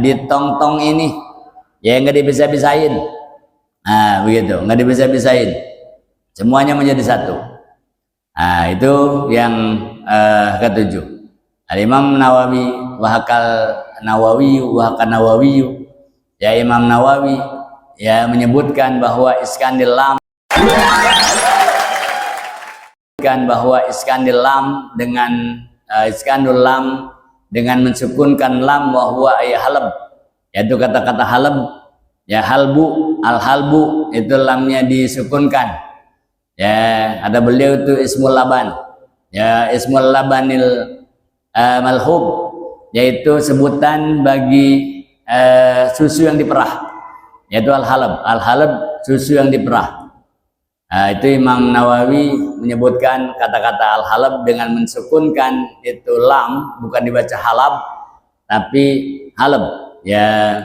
di tong-tong ini ya nggak dipisah-pisahin. Nah begitu, nggak dipisah-pisahin, semuanya menjadi satu. Nah itu yang ketujuh. Al-Imam Nawawi wahakal Nawawi ya Imam Nawawi ya menyebutkan bahwa iskandil lam dengan iskandul lam dengan mensukunkan lam wa huwa ay halab, yaitu kata-kata halab ya halbu, al halbu itu lamnya disukunkan ya. Kata beliau itu ismul laban ya, ismul labanil malhub, yaitu sebutan bagi susu yang diperah, yaitu al halab susu yang diperah. Itu Imam Nawawi menyebutkan kata-kata al halab dengan mensukunkan itu lam, bukan dibaca halab tapi halab ya.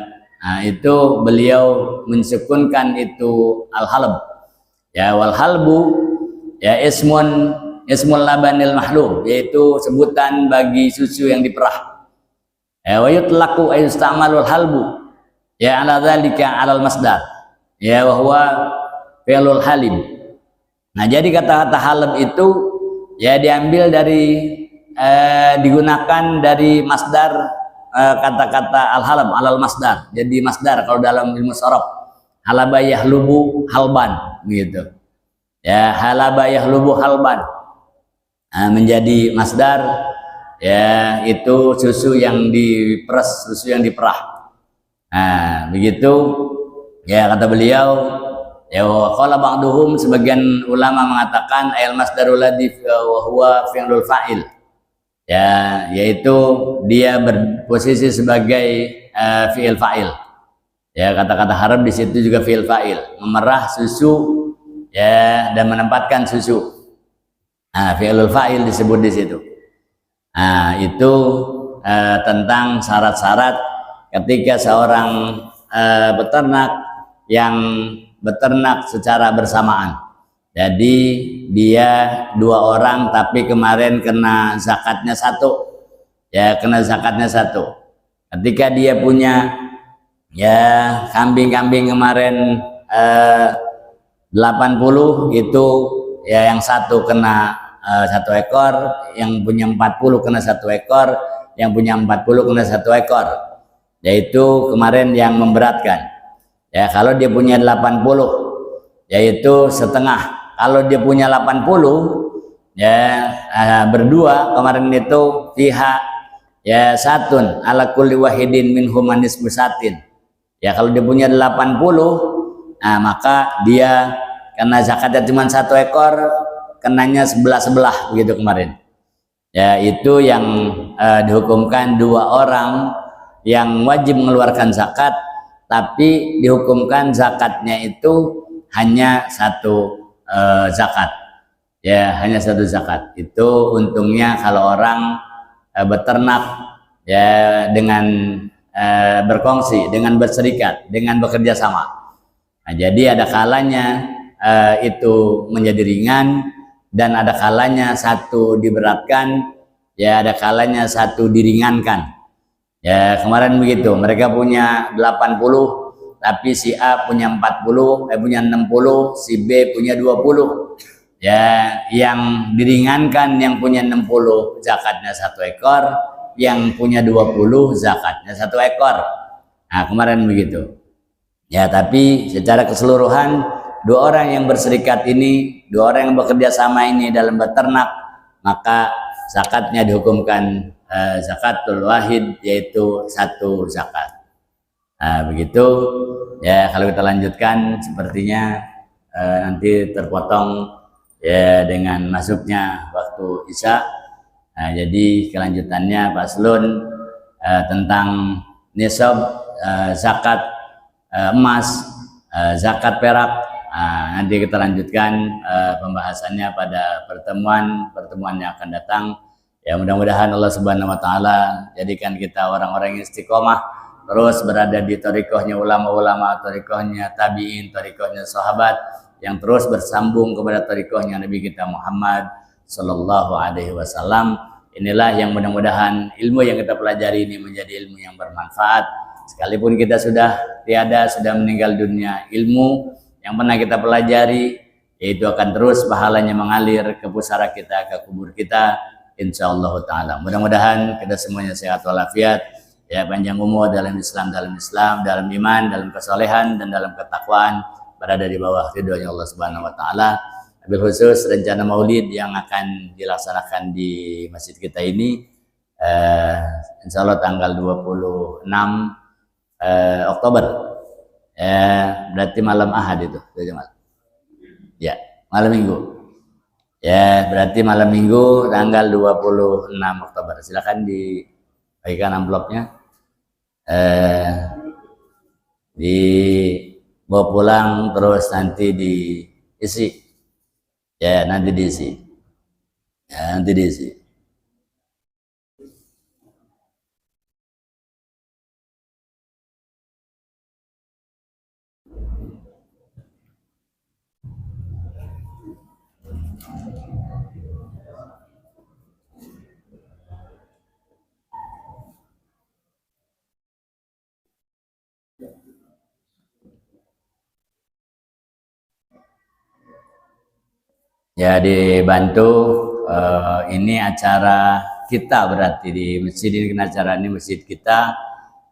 Itu beliau mensukunkan itu al halab ya. Wal halbu ya ismul labanil mahlub, yaitu sebutan bagi susu yang diperah. Wa yutlaqu ay yustamalul halbu ya ala dzalika alal masdar ya wa huwa fi'lul halim. Nah jadi kata-kata halab itu ya diambil dari digunakan dari masdar kata-kata al halab alal masdar. Jadi masdar kalau dalam ilmu sharaf halaba yahlubu halban gitu ya, halaba yahlubu halban. Menjadi masdar ya, itu susu yang diperas, susu yang diperah. Begitu ya kata beliau ya. Qala ba'duhum, sebagian ulama mengatakan ayal masdarul ladzi wa huwa fi'lul fa'il ya, yaitu dia berposisi sebagai fi'il fa'il ya. Kata-kata harap di situ juga fi'il fa'il, memerah susu ya dan menempatkan susu. Fi'lul fa'il disebut di situ. Itu tentang syarat-syarat ketika seorang peternak yang beternak secara bersamaan. Jadi dia 2 orang tapi kemarin kena zakatnya 1 ya, kena zakatnya 1. Ketika dia punya ya kambing-kambing kemarin 80 itu ya, yang 1 kena 1 ekor, yang punya 40 kena 1 ekor, yang punya 40 kena 1 ekor. Yaitu kemarin yang memberatkan. Ya kalau dia punya 80 yaitu setengah. Kalau dia punya 80 ya berdua kemarin itu fiha ya satun ala kulli wahidin minhum manis musatin. Ya kalau dia punya 80 maka dia karena zakatnya cuma 1 ekor, kenanya sebelah begitu kemarin ya. Itu yang dihukumkan 2 orang yang wajib mengeluarkan zakat, tapi dihukumkan zakatnya itu hanya 1 zakat ya, hanya 1 zakat. Itu untungnya kalau orang beternak ya dengan berkongsi, dengan berserikat, dengan bekerja sama. Jadi ada kalanya itu menjadi ringan, dan ada kalanya 1 diberatkan ya, ada kalanya 1 diringankan ya. Kemarin begitu, mereka punya 80 tapi si A punya 40, punya 60, si B punya 20 ya. Yang diringankan yang punya 60 zakatnya 1 ekor, yang punya 20 zakatnya 1 ekor. Kemarin begitu ya. Tapi secara keseluruhan 2 orang yang berserikat ini, 2 orang yang bekerja sama ini dalam beternak, maka zakatnya dihukumkan zakatul wahid, yaitu 1 zakat. Begitu ya. Kalau kita lanjutkan sepertinya nanti terpotong ya dengan masuknya waktu Isya. Jadi kelanjutannya paslon tentang nisab zakat emas, zakat perak. Nanti kita lanjutkan pembahasannya pada pertemuan yang akan datang ya. Mudah-mudahan Allah Subhanahu wa taala jadikan kita orang-orang yang istiqomah, terus berada di thariqahnya ulama-ulama, thariqahnya tabi'in, thariqahnya sahabat, yang terus bersambung kepada thariqahnya Nabi kita Muhammad sallallahu alaihi wasallam, inilah yang mudah-mudahan ilmu yang kita pelajari ini menjadi ilmu yang bermanfaat. Sekalipun kita sudah tiada, sudah meninggal dunia, ilmu yang pernah kita pelajari yaitu akan terus pahalanya mengalir ke pusara kita, ke kubur kita, insyaallah taala. Mudah-mudahan kita semuanya sehat walafiat, ya, panjang umur dalam Islam, dalam iman, dalam kesolehan dan dalam ketakwaan, berada di bawah ridhonya Allah Subhanahu wa taala. Wabil khusus rencana Maulid yang akan dilaksanakan di masjid kita ini, insyaallah tanggal 26 Oktober, berarti malam Ahad itu, ya, malam Minggu. Ya, berarti malam Minggu tanggal 26 Oktober. Silakan dibagikan amplopnya. Dibawa pulang terus nanti diisi. Ya, nanti diisi. Ya, nanti diisi. Ya, dibantu. Ini acara kita, berarti di masjid ini, acara ini masjid kita.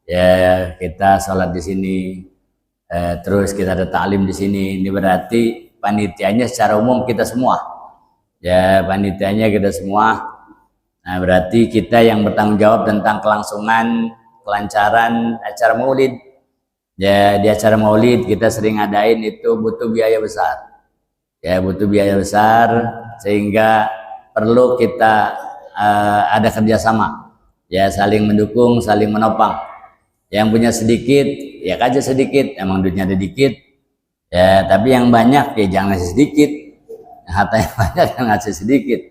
Ya, kita sholat di sini, terus kita ada taklim di sini. Ini berarti panitianya secara umum kita semua. Ya, panitianya kita semua. Nah, berarti kita yang bertanggung jawab tentang kelangsungan, kelancaran acara Maulid. Ya, di acara Maulid kita sering adain itu butuh biaya besar. Ya, butuh biaya besar, sehingga perlu kita ada kerjasama, ya, saling mendukung, saling menopang. Yang punya sedikit ya aja sedikit, emang duitnya ada dikit, ya, tapi yang banyak ya jangan ngasih sedikit, harta yang banyak kan ngasih sedikit,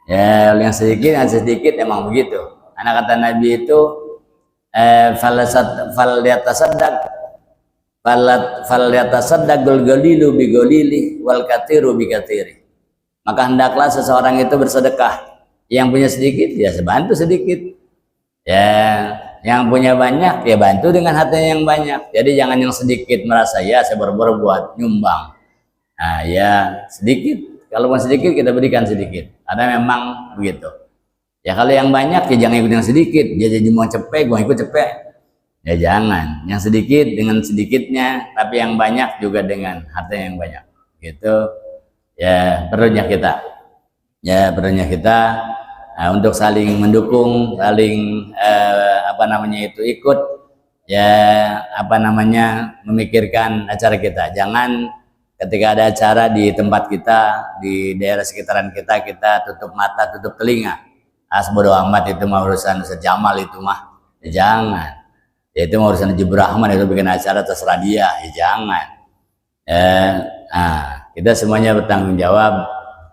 ya, yang sedikit ngasih sedikit, emang begitu. Anak kata Nabi itu fal yatasaddaqul galilu bi galili wal katiru bi katiri. Maka hendaklah seseorang itu bersedekah. Yang punya sedikit ya sebantu sedikit. Ya, yang punya banyak ya bantu dengan hartanya yang banyak. Jadi jangan yang sedikit merasa ya saya berbuat nyumbang. Nah, ya sedikit. Kalau mau sedikit kita berikan sedikit. Ada memang begitu. Ya kalau yang banyak ya jangan ikut yang sedikit. Dia jadi mau cepet, gua ikut cepet. Ya jangan, yang sedikit dengan sedikitnya, tapi yang banyak juga dengan harta yang banyak. Gitu. Ya, perlunya kita. Ya, perlunya kita untuk saling mendukung, saling ikut, ya, memikirkan acara kita. Jangan ketika ada acara di tempat kita, di daerah sekitaran kita, kita tutup mata, tutup telinga. Bodo amat, itu mah urusan Ustaz Jamal itu mah. Ya, jangan. Ya, itu urusan Najib Rahman, itu bikin acara terserah dia, ya jangan. Kita semuanya bertanggung jawab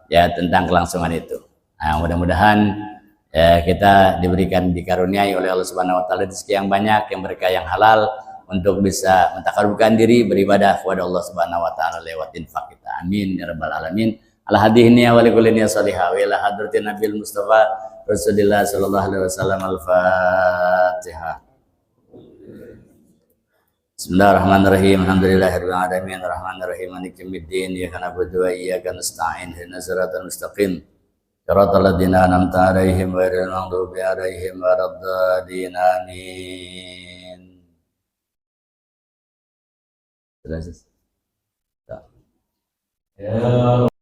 ya tentang kelangsungan itu. Nah, mudah-mudahan kita diberikan, dikaruniai oleh Allah Subhanahu wa taala rezeki yang banyak, yang berkah, yang halal, untuk bisa mentakarubkan diri beribadah kepada Allah Subhanahu wa taala lewat infak kita. Amin ya rabbal alamin. Ala hadihni wa likulli salihah wa ila hadratin Nabil Mustafa Rasulullah sallallahu alaihi wasallam. Al-Fatihah. Bismillahirrahmanirrahim. Alhamdulillahirabbil alamin. Arrahmanirrahim. Maliki yaumiddin. Iyyaka na'budu wa iyyaka nasta'in. Ihdinas siratal mustaqim. Shiratal ladzina an'amta 'alaihim ghairil maghdubi 'alaihim waladdallin. Amin. Terus. Ya.